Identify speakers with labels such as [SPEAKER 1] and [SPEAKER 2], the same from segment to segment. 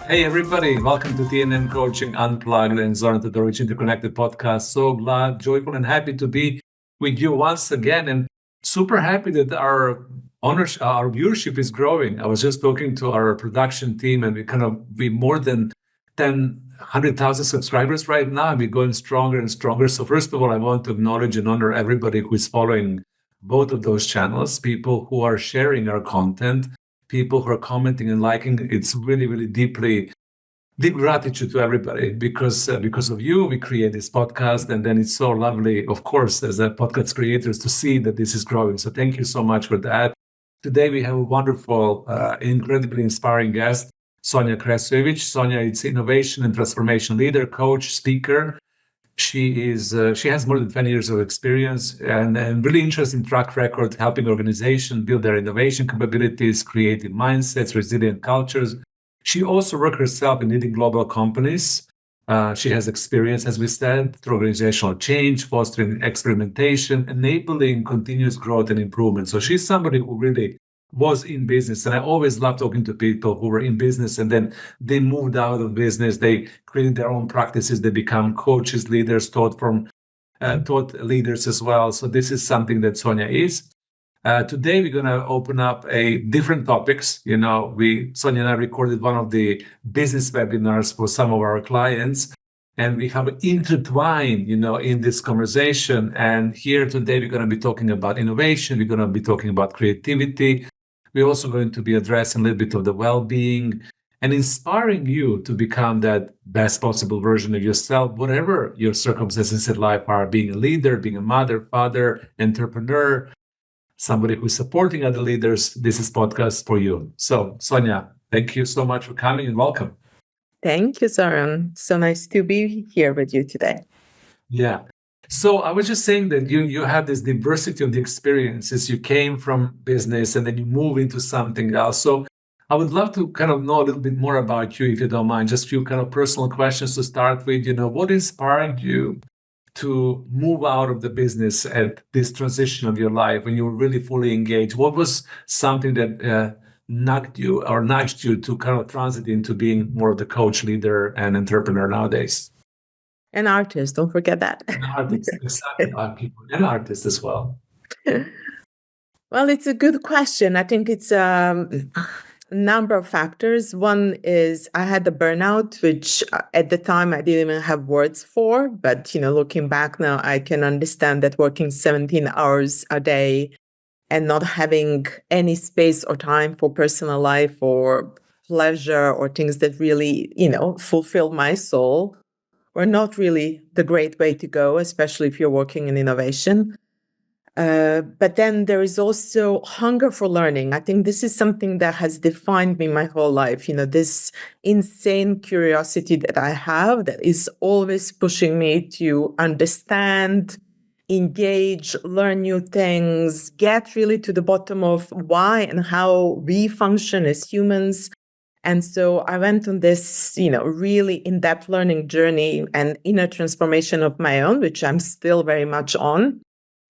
[SPEAKER 1] Hey everybody, welcome to TNM Coaching Unplugged and Zoran Todorovic Interconnected Podcast. So glad, joyful, and happy to be with you once again, and super happy that our viewership is growing. I was just talking to our production team, and we more than 100,000 subscribers right now, and we're going stronger and stronger. So first of all, I want to acknowledge and honor everybody who is following both of those channels, people who are sharing our content, people who are commenting and liking. It's really, really deep gratitude to everybody because of you, we create this podcast, and then it's so lovely, of course, as a podcast creators, to see that this is growing. So thank you so much for that. Today we have a wonderful, incredibly inspiring guest, Sonja Kresojevic. Sonja is innovation and transformation leader, coach, speaker. She has more than 20 years of experience and really interesting track record helping organizations build their innovation capabilities, creative mindsets, resilient cultures. She also worked herself in leading global companies. She has experience, as we said, through organizational change, fostering experimentation, enabling continuous growth and improvement. So she's somebody who really was in business. And I always love talking to people who were in business and then they moved out of business. They created their own practices. They become coaches, leaders, taught leaders as well. So this is something that Sonja is. Today, we're going to open up a different topics. Sonja and I recorded one of the business webinars for some of our clients, and we have intertwined, in this conversation. And here today, we're going to be talking about innovation. We're going to be talking about creativity. We're also going to be addressing a little bit of the well-being and inspiring you to become that best possible version of yourself, whatever your circumstances in life are, being a leader, being a mother, father, entrepreneur, somebody who's supporting other leaders. This is podcast for you. So, Sonja, thank you so much for coming and welcome.
[SPEAKER 2] Thank you, Zoran. So nice to be here with you today.
[SPEAKER 1] Yeah. So I was just saying that you have this diversity of the experiences. You came from business and then you move into something else. So I would love to kind of know a little bit more about you, if you don't mind. Just a few kind of personal questions to start with. What inspired you to move out of the business at this transition of your life when you were really fully engaged? What was something that nudged you to kind of transit into being more of the coach, leader, and entrepreneur nowadays?
[SPEAKER 2] An artist, don't forget that.
[SPEAKER 1] An artist, exactly. People, an artist as well.
[SPEAKER 2] Well, it's a good question. I think it's a number of factors. One is I had the burnout, which at the time I didn't even have words for. But, looking back now, I can understand that working 17 hours a day and not having any space or time for personal life or pleasure or things that really, fulfill my soul were not really the great way to go, especially if you're working in innovation. But then there is also hunger for learning. I think this is something that has defined me my whole life. This insane curiosity that I have that is always pushing me to understand, engage, learn new things, get really to the bottom of why and how we function as humans. And so I went on this, really in-depth learning journey and inner transformation of my own, which I'm still very much on,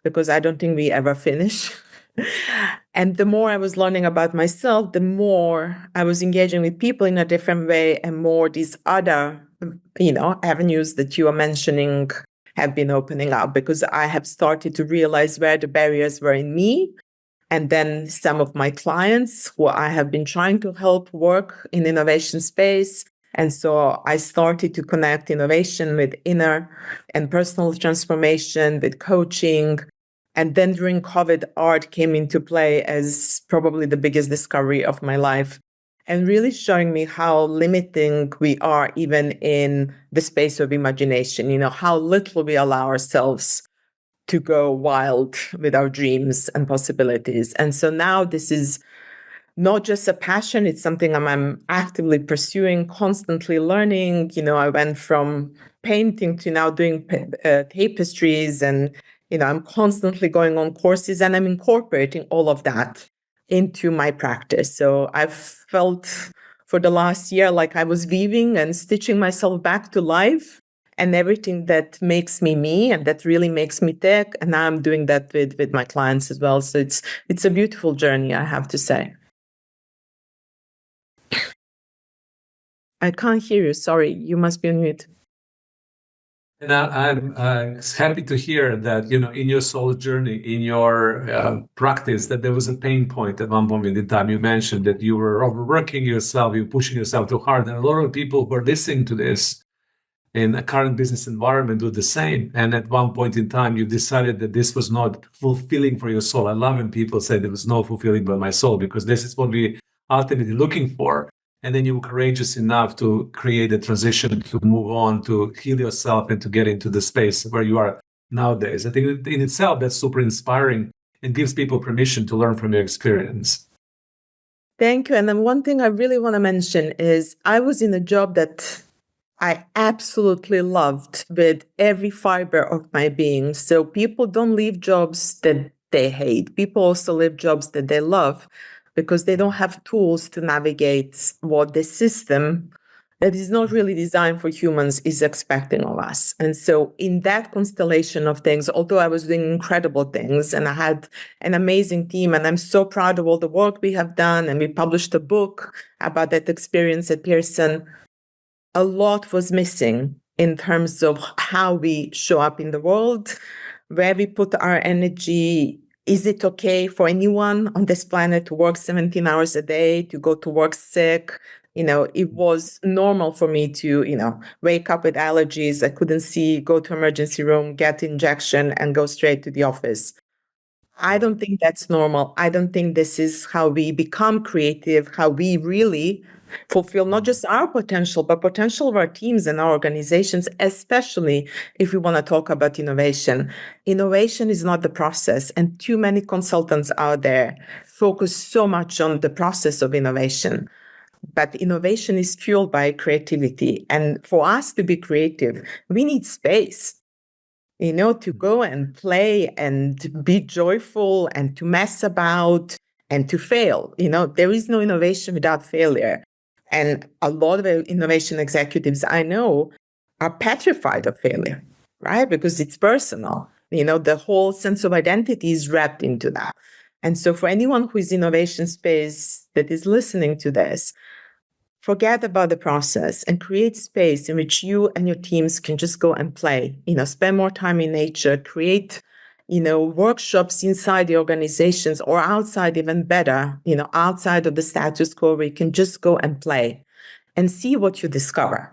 [SPEAKER 2] because I don't think we ever finish. And the more I was learning about myself, the more I was engaging with people in a different way, and more these other, avenues that you are mentioning have been opening up, because I have started to realize where the barriers were in me. And then some of my clients who I have been trying to help work in innovation space. And so I started to connect innovation with inner and personal transformation, with coaching. And then during COVID, art came into play as probably the biggest discovery of my life, and really showing me how limiting we are even in the space of imagination, how little we allow ourselves to go wild with our dreams and possibilities. And so now this is not just a passion, it's something I'm actively pursuing, constantly learning. I went from painting to now doing tapestries, and, I'm constantly going on courses, and I'm incorporating all of that into my practice. So I've felt for the last year like I was weaving and stitching myself back to life, and everything that makes me me and that really makes me tick. And now I'm doing that with my clients as well. So it's a beautiful journey, I have to say. I can't hear you. Sorry, you must be on mute.
[SPEAKER 1] And I'm happy to hear that, in your soul journey, in your practice, that there was a pain point at one point in time. You mentioned that you were overworking yourself, you were pushing yourself too hard. And a lot of people who are listening to this in a current business environment do the same. And at one point in time, you decided that this was not fulfilling for your soul. I love when people say there was no fulfilling by my soul, because this is what we ultimately looking for. And then you were courageous enough to create a transition, to move on, to heal yourself, and to get into the space where you are nowadays. I think in itself, that's super inspiring and gives people permission to learn from your experience.
[SPEAKER 2] Thank you. And then one thing I really want to mention is I was in a job that I absolutely loved with every fiber of my being. So people don't leave jobs that they hate. People also leave jobs that they love, because they don't have tools to navigate what the system that is not really designed for humans is expecting of us. And so in that constellation of things, although I was doing incredible things and I had an amazing team, and I'm so proud of all the work we have done, and we published a book about that experience at Pearson, a lot was missing in terms of how we show up in the world, where we put our energy. Is it okay for anyone on this planet to work 17 hours a day, to go to work sick? It was normal for me to, wake up with allergies. I couldn't see, go to emergency room, get injection, and go straight to the office. I don't think that's normal. I don't think this is how we become creative, how we really fulfill not just our potential, but potential of our teams and our organizations, especially if we want to talk about innovation. Innovation is not the process, and too many consultants out there focus so much on the process of innovation. But innovation is fueled by creativity. And for us to be creative, we need space. To go and play and be joyful and to mess about and to fail. There is no innovation without failure. And a lot of innovation executives I know are petrified of failure, right? Because it's personal. The whole sense of identity is wrapped into that. And so for anyone who is in innovation space that is listening to this, forget about the process and create space in which you and your teams can just go and play, spend more time in nature, create, workshops inside the organizations or outside, even better, outside of the status quo, where you can just go and play and see what you discover.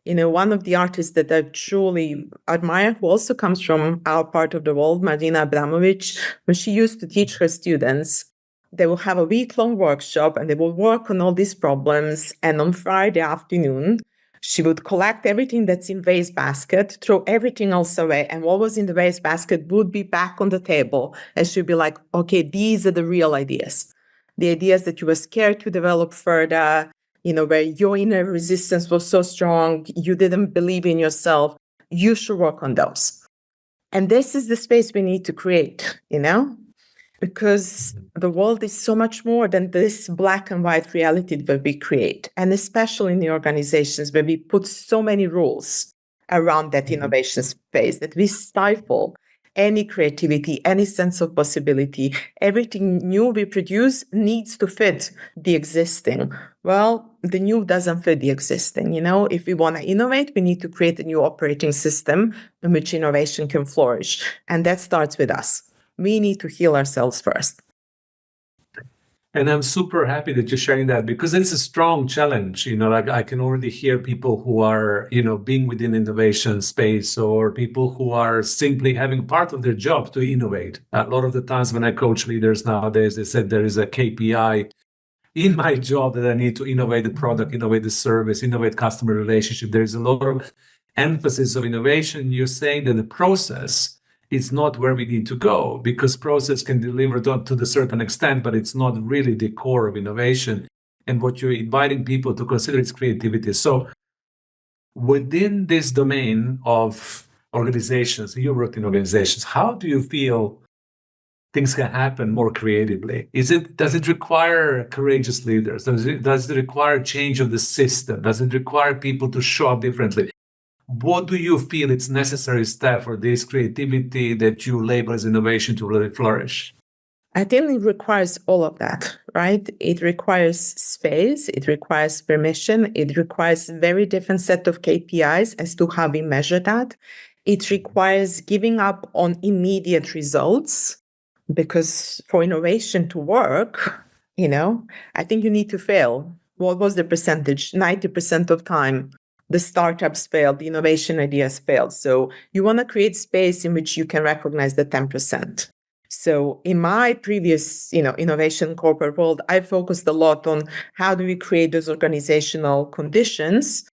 [SPEAKER 2] One of the artists that I truly admire, who also comes from our part of the world, Marina Abramovic, when she used to teach her students, they will have a week-long workshop and they will work on all these problems. And on Friday afternoon, she would collect everything that's in wastebasket, throw everything else away. And what was in the wastebasket would be back on the table. And she'd be like, okay, these are the real ideas. The ideas that you were scared to develop further, where your inner resistance was so strong, you didn't believe in yourself. You should work on those. And this is the space we need to create, because the world is so much more than this black and white reality that we create. And especially in the organizations where we put so many rules around that innovation space that we stifle any creativity, any sense of possibility. Everything new we produce needs to fit the existing. Well, the new doesn't fit the existing. If we want to innovate, we need to create a new operating system in which innovation can flourish. And that starts with us. We need to heal ourselves first.
[SPEAKER 1] And I'm super happy that you're sharing that, because it's a strong challenge. Like I can already hear people who are, being within innovation space, or people who are simply having part of their job to innovate. A lot of the times when I coach leaders nowadays, they said there is a KPI in my job that I need to innovate the product, innovate the service, innovate customer relationship. There's a lot of emphasis of innovation. You're saying that the process is not where we need to go, because process can deliver to the certain extent, but it's not really the core of innovation. And what you're inviting people to consider is creativity. So within this domain of organizations, you work in organizations, how do you feel things can happen more creatively? Does it require courageous leaders? Does it require change of the system? Does it require people to show up differently? What do you feel it's necessary step for this creativity that you label as innovation to really flourish?
[SPEAKER 2] I think it requires all of that, right? It requires space, it requires permission, it requires a very different set of KPIs as to how we measure that. It requires giving up on immediate results, because for innovation to work, I think you need to fail. What was the percentage? 90% of time, the startups failed, the innovation ideas failed. So you want to create space in which you can recognize the 10%. So in my previous, innovation corporate world, I focused a lot on how do we create those organizational conditions.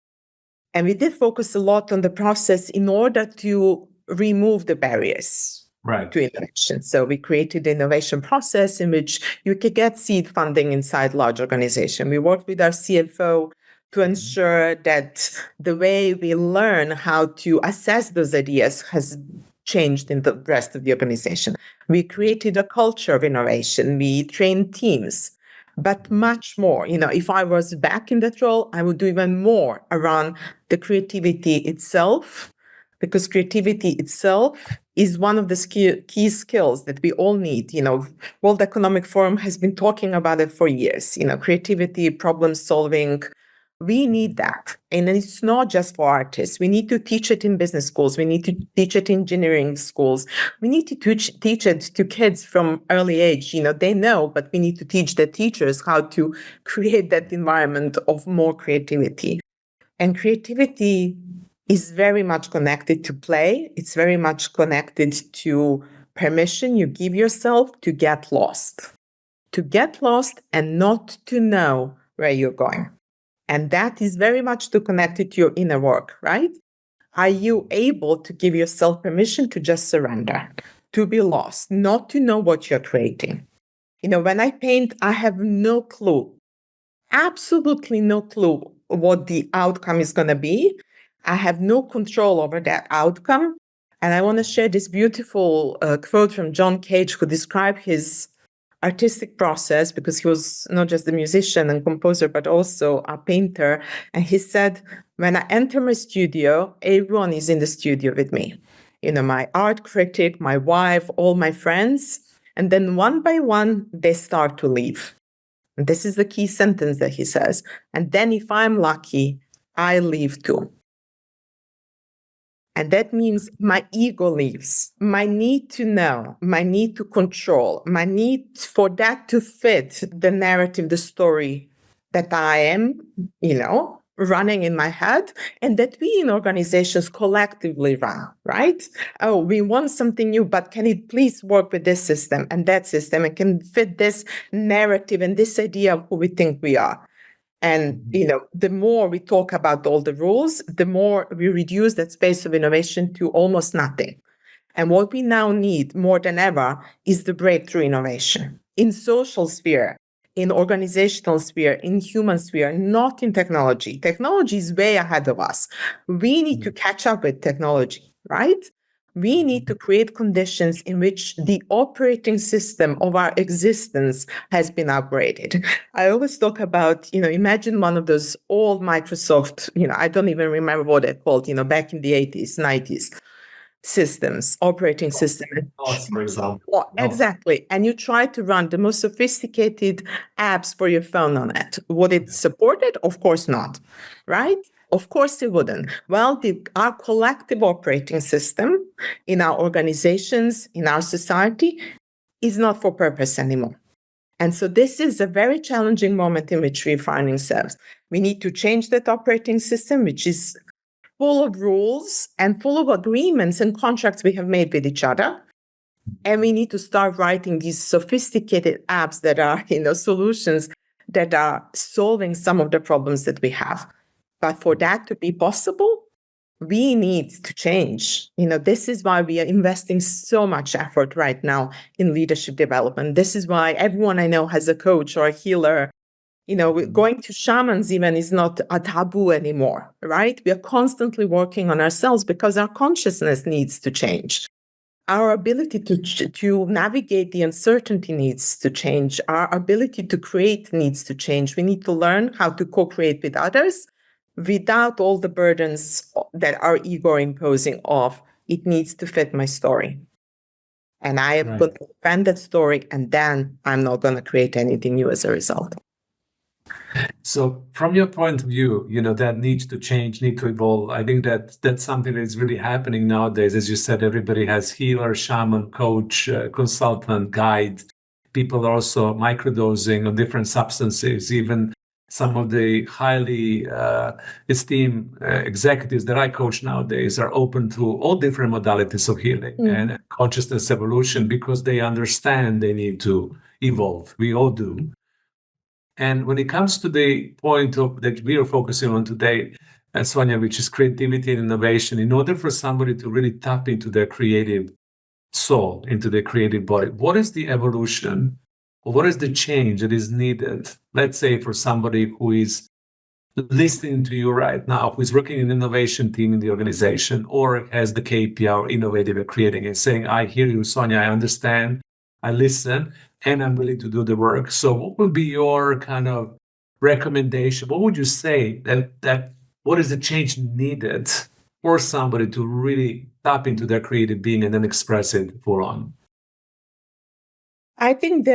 [SPEAKER 2] And we did focus a lot on the process in order to remove the barriers to innovation. So we created the innovation process in which you could get seed funding inside large organization. We worked with our CFO to ensure that the way we learn how to assess those ideas has changed in the rest of the organization. We created a culture of innovation. We trained teams, but much more. If I was back in that role, I would do even more around the creativity itself, because creativity itself is one of the key skills that we all need. World Economic Forum has been talking about it for years. Creativity, problem solving. We need that. And it's not just for artists. We need to teach it in business schools. We need to teach it in engineering schools. We need to teach it to kids from early age. They know, but we need to teach the teachers how to create that environment of more creativity. And creativity is very much connected to play. It's very much connected to permission you give yourself to get lost and not to know where you're going. And that is very much connected to your inner work, right? Are you able to give yourself permission to just surrender, to be lost, not to know what you're creating? When I paint, I have no clue, absolutely no clue what the outcome is going to be. I have no control over that outcome. And I want to share this beautiful quote from John Cage, who described his artistic process, because he was not just a musician and composer, but also a painter. And he said, when I enter my studio, everyone is in the studio with me. My art critic, my wife, all my friends. And then one by one, they start to leave. And this is the key sentence that he says. And then if I'm lucky, I leave too. And that means my ego leaves, my need to know, my need to control, my need for that to fit the narrative, the story that I am, running in my head, and that we in organizations collectively run, right? Oh, we want something new, but can it please work with this system and that system, and can fit this narrative and this idea of who we think we are? And, the more we talk about all the rules, the more we reduce that space of innovation to almost nothing. And what we now need more than ever is the breakthrough innovation in social sphere, in organizational sphere, in human sphere, not in technology. Technology is way ahead of us. We need to catch up with technology, right? We need to create conditions in which the operating system of our existence has been upgraded. I always talk about, imagine one of those old Microsoft, I don't even remember what they're called, back in the 80s, 90s systems, operating system.
[SPEAKER 1] For example.
[SPEAKER 2] Exactly. And you try to run the most sophisticated apps for your phone on it. Would it support it? Of course not, right? Of course it wouldn't. Well, our collective operating system in our organizations, in our society, is not for purpose anymore. And so this is a very challenging moment in which we find ourselves. We need to change that operating system, which is full of rules and full of agreements and contracts we have made with each other. And we need to start writing these sophisticated apps that are, solutions that are solving some of the problems that we have. But for that to be possible, we need to change. This is why we are investing so much effort right now in leadership development. This is why everyone I know has a coach or a healer. Going to shamans even is not a taboo anymore, right? We are constantly working on ourselves because our consciousness needs to change. Our ability to navigate the uncertainty needs to change. Our ability to create needs to change. We need to learn how to co-create with others without all the burdens that our ego are imposing of, it needs to fit my story. And I am going to defend that story, and then I'm not going to create anything new as a result.
[SPEAKER 1] So from your point of view, that needs to change, need to evolve. I think that's something that is really happening nowadays. As you said, everybody has healer, shaman, coach, consultant, guide. People are also microdosing on different substances. Even some of the highly esteemed executives that I coach nowadays are open to all different modalities of healing and consciousness evolution, because they understand they need to evolve. We all do. And when it comes to the point that we are focusing on today, Sonja, which is creativity and innovation, in order for somebody to really tap into their creative soul, into their creative body, what is the evolution, or what is the change that is needed? Let's say for somebody who is listening to you right now, who is working in an innovation team in the organization, or has the KPI or innovative or creating, and saying, I hear you, Sonja, I understand, I listen, and I'm willing to do the work. So what would be your kind of recommendation? What would you say that what is the change needed for somebody to really tap into their creative being and then express it full on?
[SPEAKER 2] I think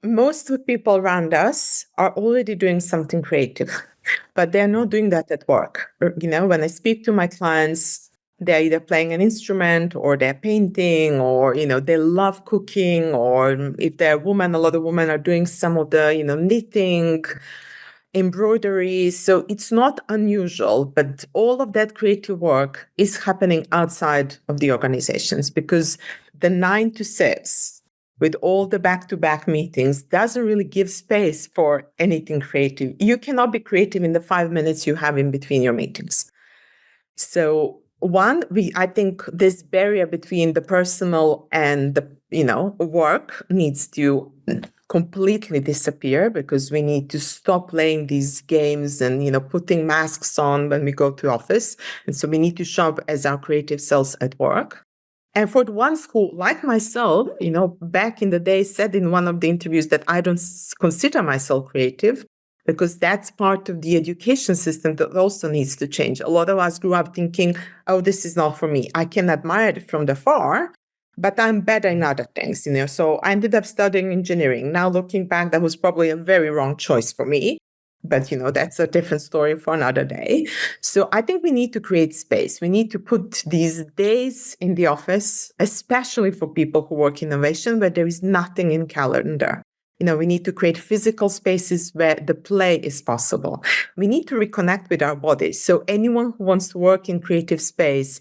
[SPEAKER 2] most of the people around us are already doing something creative, but they're not doing that at work. When I speak to my clients, they're either playing an instrument, or they're painting, or, they love cooking, or if they're a woman, a lot of women are doing some of the, knitting, embroidery. So it's not unusual, but all of that creative work is happening outside of the organizations, because the 9 to 6 with all the back-to-back meetings doesn't really give space for anything creative. You cannot be creative in the 5 minutes you have in between your meetings. So I think this barrier between the personal and the, work needs to completely disappear, because we need to stop playing these games and, putting masks on when we go to office. And so we need to show up as our creative selves at work. And for the ones who, like myself, back in the day said in one of the interviews that I don't consider myself creative, because that's part of the education system that also needs to change. A lot of us grew up thinking, oh, this is not for me. I can admire it from afar, but I'm better in other things, So I ended up studying engineering. Now looking back, that was probably a very wrong choice for me. But, that's a different story for another day. So I think we need to create space. We need to put these days in the office, especially for people who work innovation, where there is nothing in calendar. We need to create physical spaces where the play is possible. We need to reconnect with our bodies. So anyone who wants to work in creative space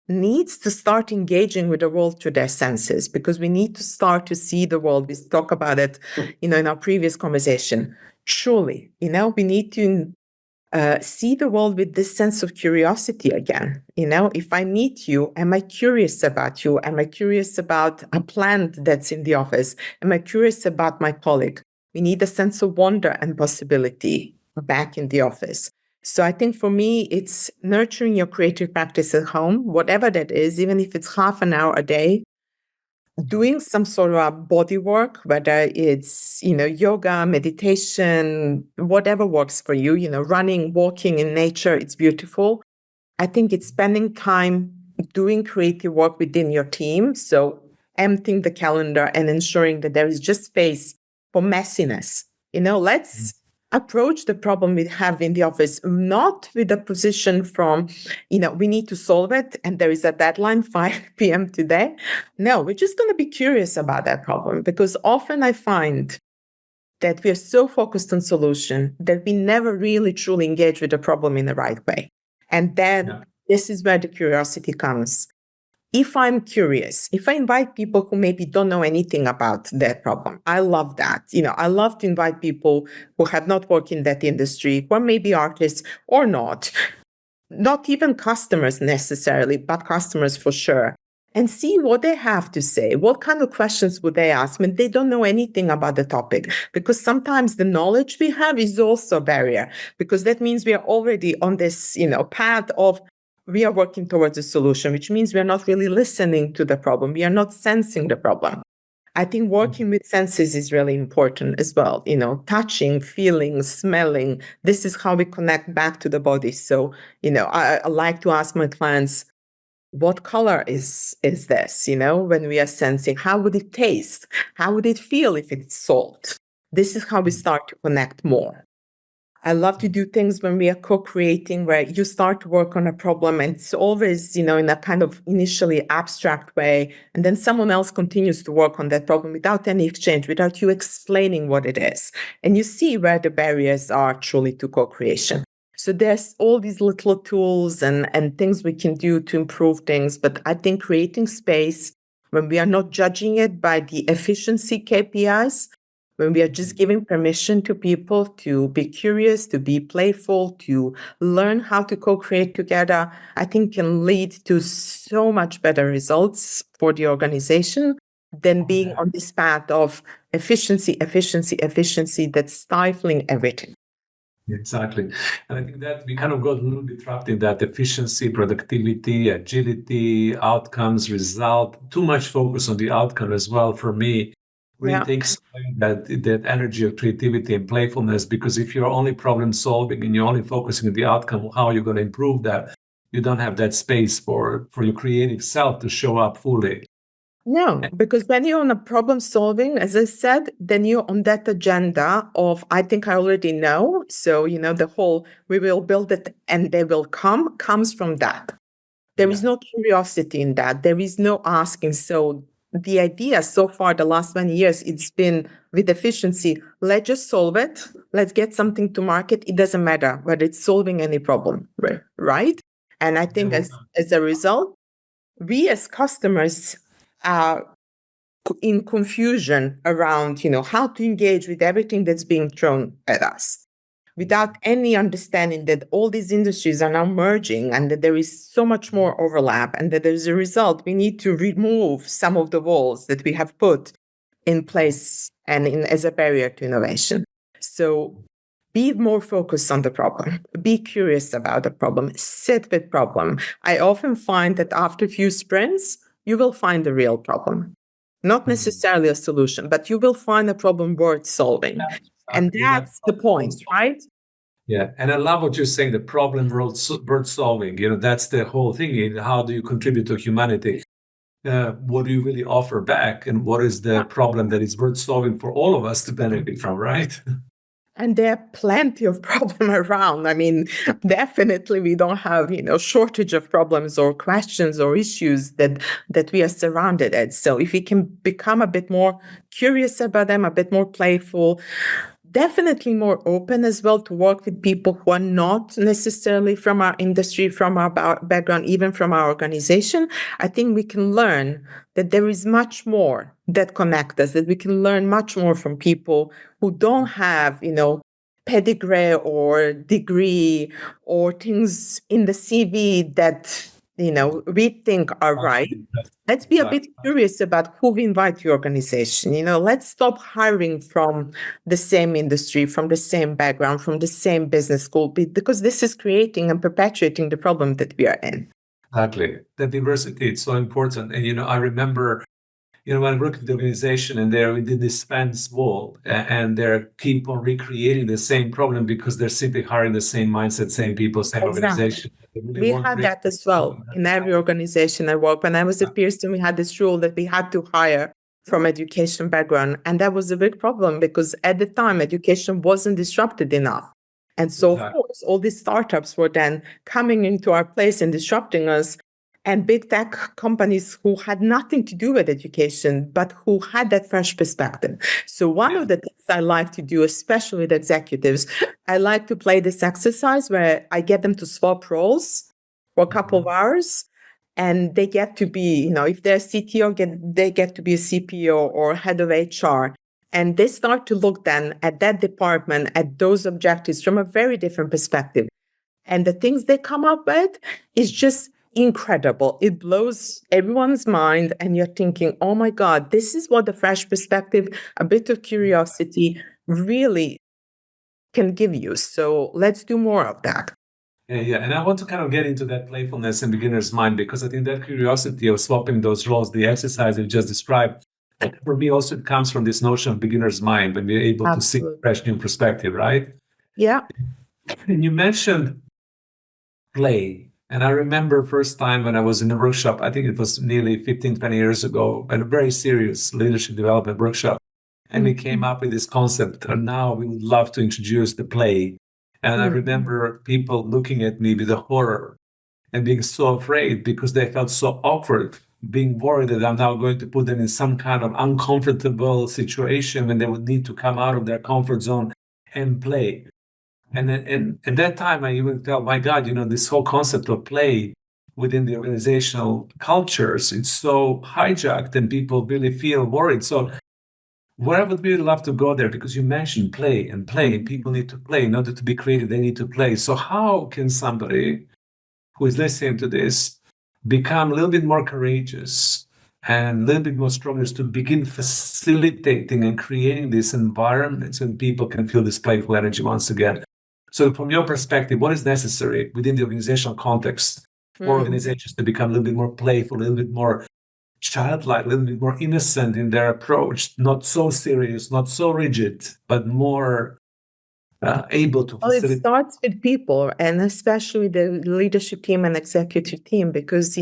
[SPEAKER 2] needs to start engaging with the world through their senses, because we need to start to see the world. We talk about it, in our previous conversation. Surely, we need to see the world with this sense of curiosity again. If I meet you, am I curious about you? Am I curious about a plant that's in the office? Am I curious about my colleague? We need a sense of wonder and possibility back in the office. So I think for me, it's nurturing your creative practice at home, whatever that is, even if it's half an hour a day, doing some sort of a body work, whether it's, yoga, meditation, whatever works for you, running, walking in nature, it's beautiful. I think it's spending time doing creative work within your team. So emptying the calendar and ensuring that there is just space for messiness. Let's approach the problem we have in the office, not with a position from, we need to solve it and there is a deadline, 5 p.m. today. No, we're just going to be curious about that problem, because often I find that we are so focused on solution that we never really truly engage with the problem in the right way. And then this is where the curiosity comes. If I'm curious, if I invite people who maybe don't know anything about that problem, I love that. I love to invite people who have not worked in that industry, or maybe artists or not even customers necessarily, but customers for sure, and see what they have to say. What kind of questions would they ask when they don't know anything about the topic? Because sometimes the knowledge we have is also a barrier, because that means we are already on this, path of we are working towards a solution, which means we are not really listening to the problem. We are not sensing the problem. I think working with senses is really important as well. Touching, feeling, smelling. This is how we connect back to the body. So, I like to ask my clients, what color is this? When we are sensing, how would it taste? How would it feel if it's salt? This is how we start to connect more. I love to do things when we are co-creating, where you start to work on a problem and it's always, in a kind of initially abstract way. And then someone else continues to work on that problem without any exchange, without you explaining what it is. And you see where the barriers are truly to co-creation. So there's all these little tools and things we can do to improve things. But I think creating space when we are not judging it by the efficiency KPIs, when we are just giving permission to people to be curious, to be playful, to learn how to co-create together, I think can lead to so much better results for the organization than being on this path of efficiency that's stifling everything.
[SPEAKER 1] Exactly. And I think that we kind of got a little bit trapped in that efficiency, productivity, agility, outcomes, result, too much focus on the outcome as well for me. Really takes that energy of creativity and playfulness, because if you're only problem solving and you're only focusing on the outcome, how are you going to improve that? You don't have that space for your creative self to show up fully.
[SPEAKER 2] No, because when you're on a problem solving, as I said, then you're on that agenda of, I think I already know. So, the whole, we will build it and they will come, comes from that. There is no curiosity in that. There is no asking. So the idea so far, the last 20 years, it's been with efficiency. Let's just solve it. Let's get something to market. It doesn't matter whether it's solving any problem, right? And I think as a result, we as customers are in confusion around, how to engage with everything that's being thrown at us, without any understanding that all these industries are now merging and that there is so much more overlap, and that as a result, we need to remove some of the walls that we have put in place and as a barrier to innovation. So be more focused on the problem, be curious about the problem, sit with problem. I often find that after a few sprints, you will find the real problem. Not necessarily a solution, but you will find a problem worth solving. And that's the point, right?
[SPEAKER 1] Yeah. And I love what you're saying, the problem worth solving. That's the whole thing. How do you contribute to humanity? What do you really offer back? And what is the problem that is worth solving for all of us to benefit from, right?
[SPEAKER 2] And there are plenty of problems around. I mean, definitely we don't have, shortage of problems or questions or issues that we are surrounded at. So if we can become a bit more curious about them, a bit more playful, definitely more open as well to work with people who are not necessarily from our industry, from our background, even from our organization, I think we can learn that there is much more that connect us, that we can learn much more from people who don't have, pedigree or degree or things in the CV that we think are right. Let's be a bit curious about who we invite to your organization. Let's stop hiring from the same industry, from the same background, from the same business school, because this is creating and perpetuating the problem that we are in.
[SPEAKER 1] Exactly. The diversity is so important. And, I remember, when I worked with the organization and there we did this fence wall, and they keep on recreating the same problem because they're simply hiring the same mindset, same people, same organization.
[SPEAKER 2] We had that as well in every organization I worked. When I was at Pearson, we had this rule that we had to hire from education background. And that was a big problem because at the time, education wasn't disrupted enough. And so, of course, all these startups were then coming into our place and disrupting us. And big tech companies who had nothing to do with education, but who had that fresh perspective. So one of the things I like to do, especially with executives, I like to play this exercise where I get them to swap roles for a couple of hours. And they get to be, if they're CTO, they get to be a CPO or head of HR. And they start to look then at that department, at those objectives from a very different perspective. And the things they come up with is just incredible. It blows everyone's mind. And you're thinking, oh my God, this is what the fresh perspective, a bit of curiosity really can give you. So let's do more of that.
[SPEAKER 1] Yeah. And I want to kind of get into that playfulness and beginner's mind, because I think that curiosity of swapping those roles, the exercise you just described, for me also it comes from this notion of beginner's mind, when we're able to see a fresh new perspective, right?
[SPEAKER 2] Yeah.
[SPEAKER 1] And you mentioned play. And I remember first time when I was in a workshop, I think it was nearly 15, 20 years ago, at a very serious leadership development workshop. And we came up with this concept, and now we would love to introduce the play. And I remember people looking at me with a horror and being so afraid because they felt so awkward, being worried that I'm now going to put them in some kind of uncomfortable situation when they would need to come out of their comfort zone and play. And then, at that time, I even felt, my God, this whole concept of play within the organizational cultures, it's so hijacked and people really feel worried. So where I would really love to go there, because you mentioned play and play, and people need to play. In order to be creative, they need to play. So how can somebody who is listening to this become a little bit more courageous and a little bit more stronger to begin facilitating and creating these environments when people can feel this playful energy once again? So from your perspective, what is necessary within the organizational context for organizations to become a little bit more playful, a little bit more childlike, a little bit more innocent in their approach, not so serious, not so rigid, but more able to
[SPEAKER 2] Well, it
[SPEAKER 1] facilitate?
[SPEAKER 2] starts with people, and especially the leadership team and executive team, because,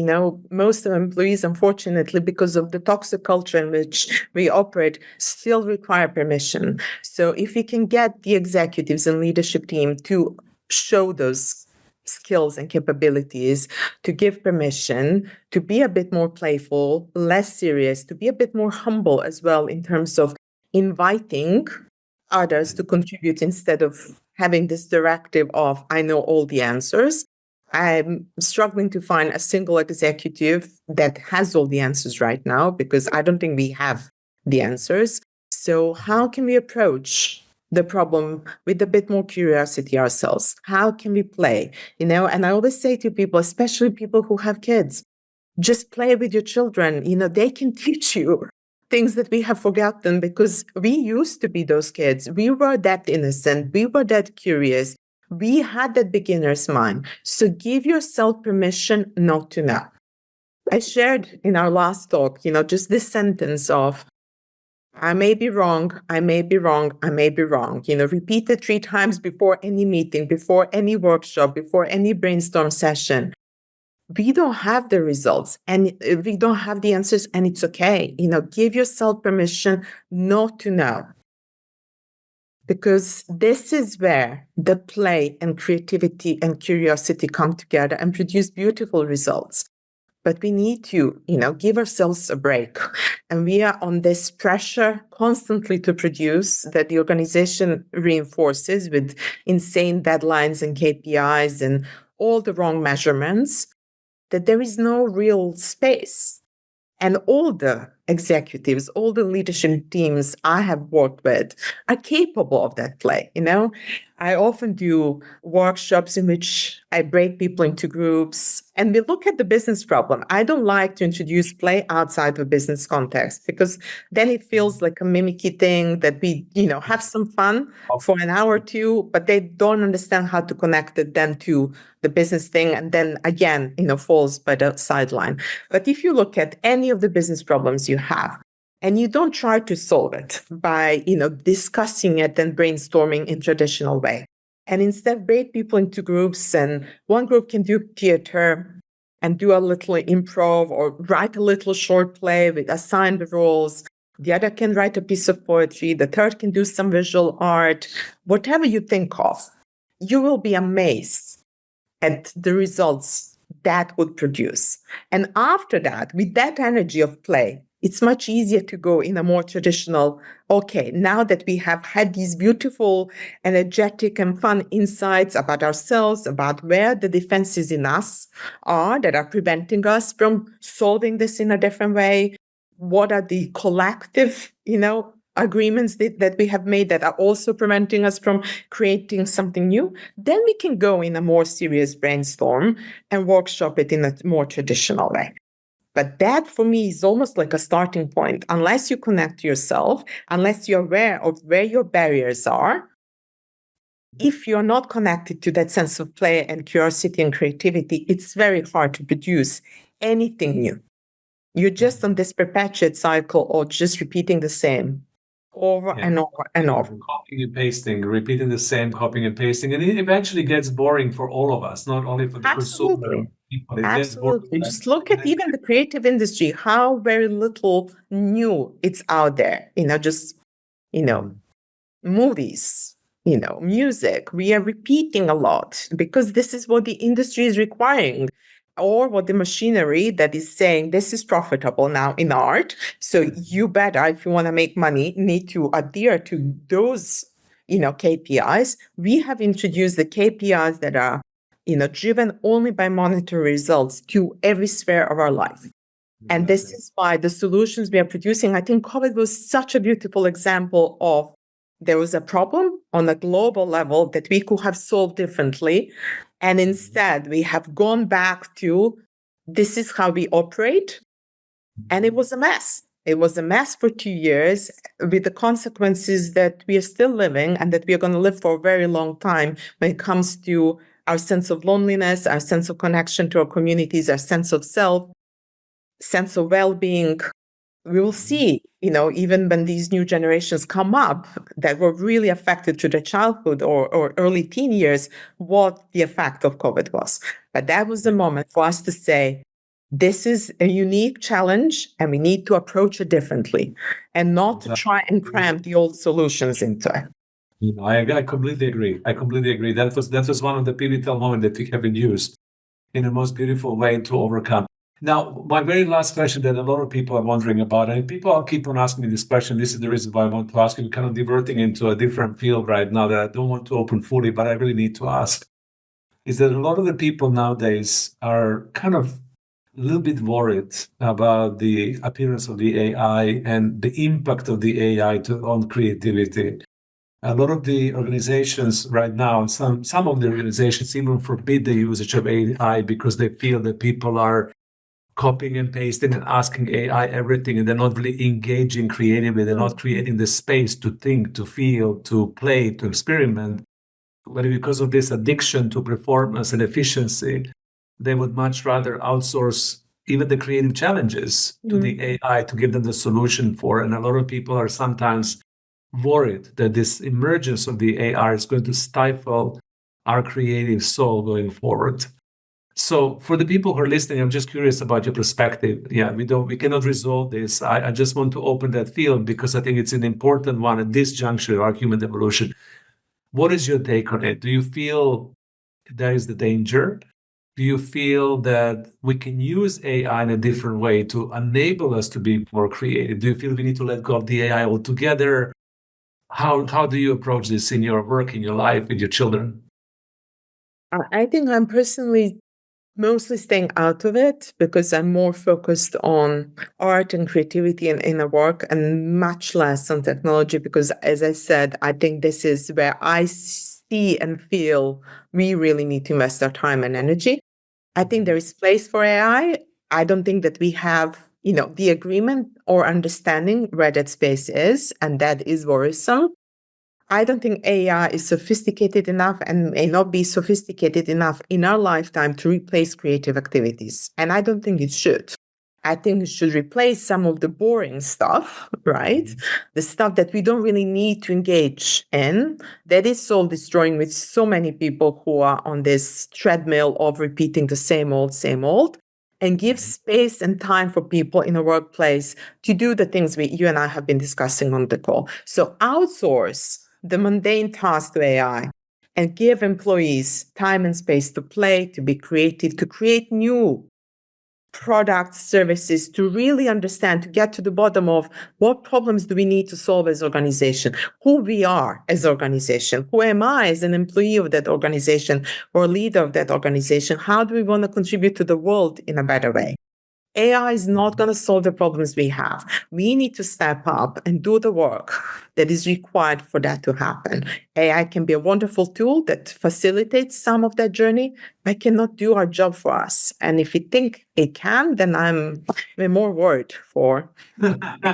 [SPEAKER 2] most of employees, unfortunately, because of the toxic culture in which we operate, still require permission. So if we can get the executives and leadership team to show those skills and capabilities, to give permission, to be a bit more playful, less serious, to be a bit more humble as well in terms of inviting others to contribute instead of having this directive of, I know all the answers. I'm struggling to find a single executive that has all the answers right now, because I don't think we have the answers. So how can we approach the problem with a bit more curiosity ourselves? How can we play? And I always say to people, especially people who have kids, just play with your children. They can teach you things that we have forgotten, because we used to be those kids. We were that innocent. We were that curious. We had that beginner's mind. So give yourself permission not to know. I shared in our last talk, just this sentence of, I may be wrong, I may be wrong, I may be wrong. Repeat it 3 times before any meeting, before any workshop, before any brainstorm session. We don't have the results and we don't have the answers, and it's okay. Give yourself permission not to know. Because this is where the play and creativity and curiosity come together and produce beautiful results. But we need to, give ourselves a break. And we are on this pressure constantly to produce that the organization reinforces with insane deadlines and KPIs and all the wrong measurements, that there is no real space. And all the executives, all the leadership teams I have worked with are capable of that play. I often do workshops in which I break people into groups and we look at the business problem. I don't like to introduce play outside of a business context, because then it feels like a mimicky thing that we, have some fun for an hour or two, but they don't understand how to connect it then to the business thing. And then again, falls by the sideline. But if you look at any of the business problems you have, and you don't try to solve it by, discussing it and brainstorming in traditional way. And instead break people into groups, and one group can do theater and do a little improv or write a little short play with assigned roles. The other can write a piece of poetry. The third can do some visual art. Whatever you think of, you will be amazed at the results that would produce. And after that, with that energy of play, it's much easier to go in a more traditional, okay, now that we have had these beautiful, energetic and fun insights about ourselves, about where the defenses in us are that are preventing us from solving this in a different way, what are the collective, agreements that we have made that are also preventing us from creating something new, then we can go in a more serious brainstorm and workshop it in a more traditional way. But that, for me, is almost like a starting point. Unless you connect yourself, unless you're aware of where your barriers are, if you're not connected to that sense of play and curiosity and creativity, it's very hard to produce anything new. You're just on this perpetuate cycle or just repeating the same over and over and over.
[SPEAKER 1] Copying and pasting, repeating the same, copying and pasting. And it eventually gets boring for all of us, not only for the consumer, people.
[SPEAKER 2] Absolutely. Just look at even the creative industry, how very little new it's out there. Just, movies, music. We are repeating a lot because this is what the industry is requiring, or what the machinery that is saying this is profitable now in art. So you better, if you want to make money, need to adhere to those, KPIs. We have introduced the KPIs that are, driven only by monetary results to every sphere of our life. And this is why the solutions we are producing, I think COVID was such a beautiful example of there was a problem on a global level that we could have solved differently. And instead, we have gone back to this is how we operate. And it was a mess. It was a mess for 2 years with the consequences that we are still living and that we are going to live for a very long time when it comes to our sense of loneliness, our sense of connection to our communities, our sense of self, sense of well-being. We will see, even when these new generations come up that were really affected to their childhood or early teen years, what the effect of COVID was. But that was the moment for us to say, this is a unique challenge and we need to approach it differently and not to try and cram the old solutions into it.
[SPEAKER 1] I completely agree. That was one of the pivotal moments that we have been used in the most beautiful way to overcome. Now, my very last question that a lot of people are wondering about, and people keep on asking me this question. This is the reason why I want to ask you, kind of diverting into a different field right now that I don't want to open fully, but I really need to ask, is that a lot of the people nowadays are kind of a little bit worried about the appearance of the AI and the impact of the AI on creativity. A lot of the organizations right now, some of the organizations even forbid the usage of AI because they feel that people are copying and pasting and asking AI everything, and they're not really engaging creatively. They're not creating the space to think, to feel, to play, to experiment. But because of this addiction to performance and efficiency, they would much rather outsource even the creative challenges to the AI to give them the solution for. And a lot of people are sometimes worried that this emergence of the AI is going to stifle our creative soul going forward. So for the people who are listening, I'm just curious about your perspective. Yeah, we cannot resolve this. I just want to open that field because I think it's an important one at this juncture of our human evolution. What is your take on it? Do you feel there is the danger? Do you feel that we can use AI in a different way to enable us to be more creative? Do you feel we need to let go of the AI altogether? How do you approach this in your work, in your life, with your children?
[SPEAKER 2] I think I'm personally mostly staying out of it because I'm more focused on art and creativity and inner work and much less on technology because, as I said, I think this is where I see and feel we really need to invest our time and energy. I think there is place for AI. I don't think that we have, the agreement or understanding where that space is, and that is worrisome. I don't think AI is sophisticated enough and may not be sophisticated enough in our lifetime to replace creative activities. And I don't think it should. I think it should replace some of the boring stuff, right? The stuff that we don't really need to engage in, that is soul destroying with so many people who are on this treadmill of repeating the same old, and give space and time for people in a workplace to do the things you and I have been discussing on the call. So outsource the mundane task to AI and give employees time and space to play, to be creative, to create new products, services, to really understand, to get to the bottom of what problems do we need to solve as organization, who we are as organization, who am I as an employee of that organization or leader of that organization, how do we want to contribute to the world in a better way? AI is not going to solve the problems we have. We need to step up and do the work that is required for that to happen. AI can be a wonderful tool that facilitates some of that journey, but cannot do our job for us. And if you think it can, then I'm more worried for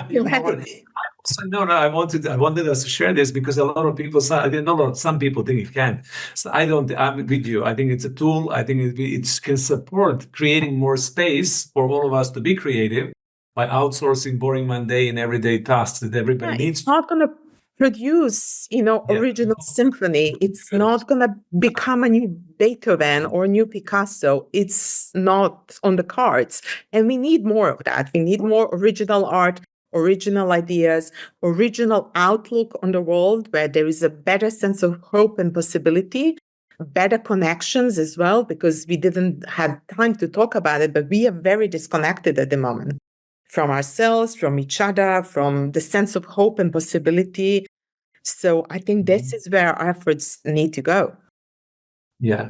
[SPEAKER 2] humanity.
[SPEAKER 1] So, no, I wanted us to share this because a lot of people, some people think it can. So I'm with you. I think it's a tool. I think it can support creating more space for all of us to be creative by outsourcing boring, mundane, everyday tasks that everybody needs.
[SPEAKER 2] It's not going to produce, original symphony. It's not going to become a new Beethoven or a new Picasso. It's not on the cards. And we need more of that. We need more original art, original ideas, original outlook on the world where there is a better sense of hope and possibility, better connections as well, because we didn't have time to talk about it, but we are very disconnected at the moment from ourselves, from each other, from the sense of hope and possibility. So I think this is where our efforts need to go.
[SPEAKER 1] Yeah.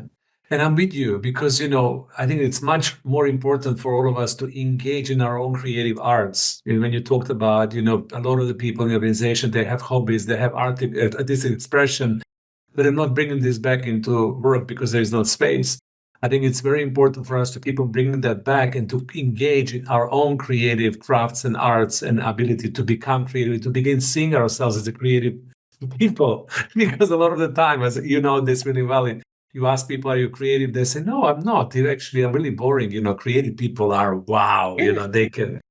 [SPEAKER 1] And I'm with you because, I think it's much more important for all of us to engage in our own creative arts. When you talked about, a lot of the people in the organization, they have hobbies, they have artistic expression, but they're not bringing this back into work because there is no space. I think it's very important for us to keep on bringing that back and to engage in our own creative crafts and arts and ability to become creative, to begin seeing ourselves as a creative people. Because a lot of the time, as you know this really well, you ask people, are you creative? They say, no, I'm not. I'm really boring. Creative people are, wow, they can,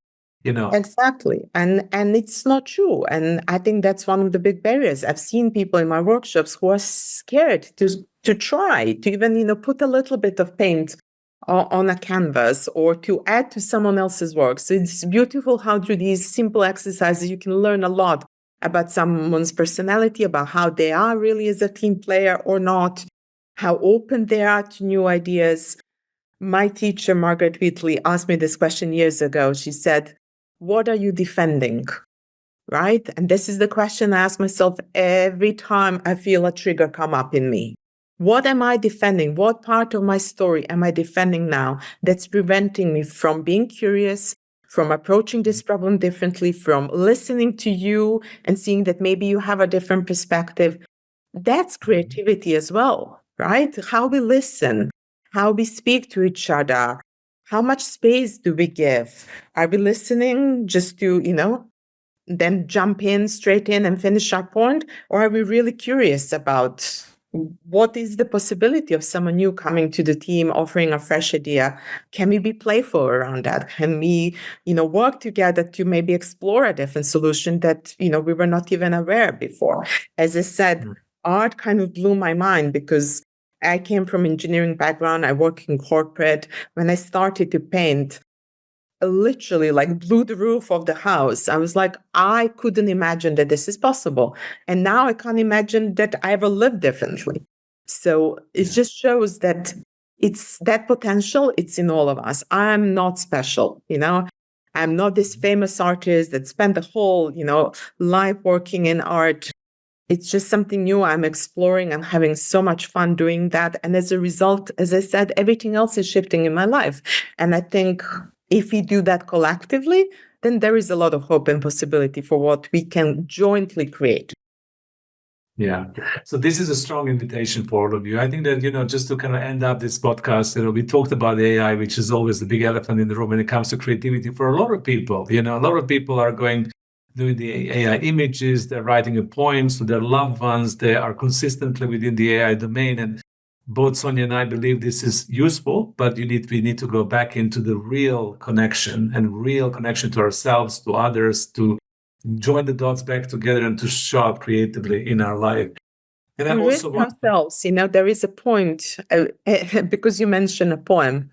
[SPEAKER 2] Exactly. And it's not true. And I think that's one of the big barriers. I've seen people in my workshops who are scared to try, to even, put a little bit of paint on a canvas or to add to someone else's work. So it's beautiful how through these simple exercises, you can learn a lot about someone's personality, about how they are really as a team player or not, how open they are to new ideas. My teacher, Margaret Wheatley, asked me this question years ago. She said, what are you defending? Right? And this is the question I ask myself every time I feel a trigger come up in me. What am I defending? What part of my story am I defending now that's preventing me from being curious, from approaching this problem differently, from listening to you and seeing that maybe you have a different perspective? That's creativity as well, right? How we listen, how we speak to each other, how much space do we give? Are we listening just to, then jump in straight in and finish our point? Or are we really curious about what is the possibility of someone new coming to the team, offering a fresh idea? Can we be playful around that? Can we, work together to maybe explore a different solution that, we were not even aware before? As I said, art kind of blew my mind because I came from engineering background. I work in corporate. When I started to paint, literally blew the roof of the house. I was like, I couldn't imagine that this is possible. And now I can't imagine that I ever lived differently. So it just shows that it's that potential. It's in all of us. I'm not special, I'm not this famous artist that spent the whole, life working in art. It's just something new I'm exploring. I'm having so much fun doing that. And as a result, as I said, everything else is shifting in my life. And I think if we do that collectively, then there is a lot of hope and possibility for what we can jointly create.
[SPEAKER 1] Yeah. So this is a strong invitation for all of you. I think that, just to kind of end up this podcast, we talked about AI, which is always the big elephant in the room when it comes to creativity for a lot of people. A lot of people are doing the AI images, they're writing poems to their loved ones, they are consistently within the AI domain. And both Sonja and I believe this is useful, but we need to go back into the real connection to ourselves, to others, to join the dots back together and to show up creatively in our life.
[SPEAKER 2] And I also want ourselves. There is a point because you mentioned a poem.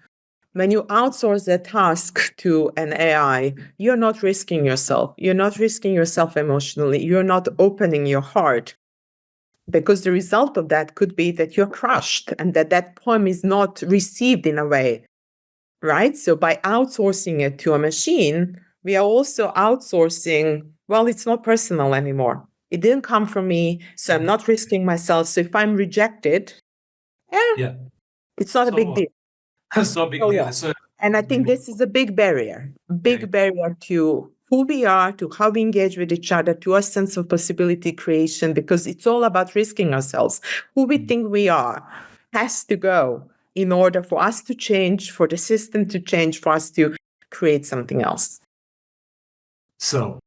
[SPEAKER 2] When you outsource that task to an AI, you're not risking yourself. You're not risking yourself emotionally. You're not opening your heart. Because the result of that could be that you're crushed and that poem is not received in a way, right? So by outsourcing it to a machine, we are also outsourcing, well, it's not personal anymore. It didn't come from me, so I'm not risking myself. So if I'm rejected, it's not a big deal.
[SPEAKER 1] So big deal. So,
[SPEAKER 2] and I think this is a big barrier to who we are, to how we engage with each other, to our sense of possibility creation, because it's all about risking ourselves. Who we think we are has to go in order for us to change, for the system to change, for us to create something else.
[SPEAKER 1] So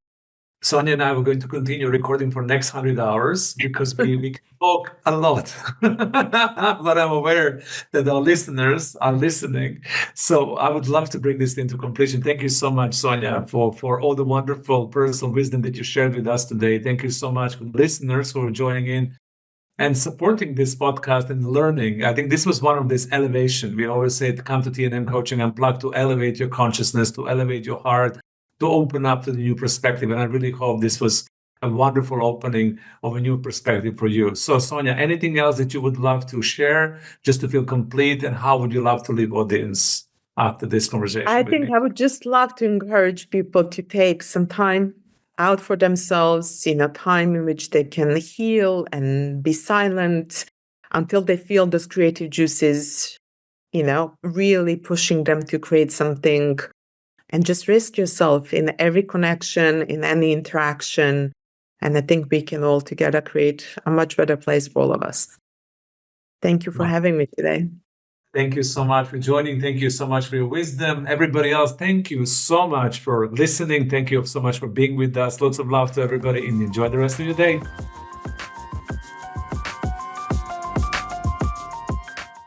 [SPEAKER 1] Sonja and I were going to continue recording for next 100 hours because we can talk a lot. But I'm aware that our listeners are listening. So I would love to bring this into completion. Thank you so much, Sonja, for all the wonderful personal wisdom that you shared with us today. Thank you so much for the listeners who are joining in and supporting this podcast and learning. I think this was one of this elevation. We always say to come to TNM Coaching Unplugged to elevate your consciousness, to elevate your heart, to open up to the new perspective. And I really hope this was a wonderful opening of a new perspective for you. So, Sonja, anything else that you would love to share just to feel complete? And how would you love to leave audience after this conversation?
[SPEAKER 2] I think I would just love to encourage people to take some time out for themselves, time in which they can heal and be silent until they feel those creative juices, really pushing them to create something. And just risk yourself in every connection, in any interaction. And I think we can all together create a much better place for all of us. Thank you for having me today.
[SPEAKER 1] Thank you so much for joining. Thank you so much for your wisdom. Everybody else, thank you so much for listening. Thank you so much for being with us. Lots of love to everybody and enjoy the rest of your day.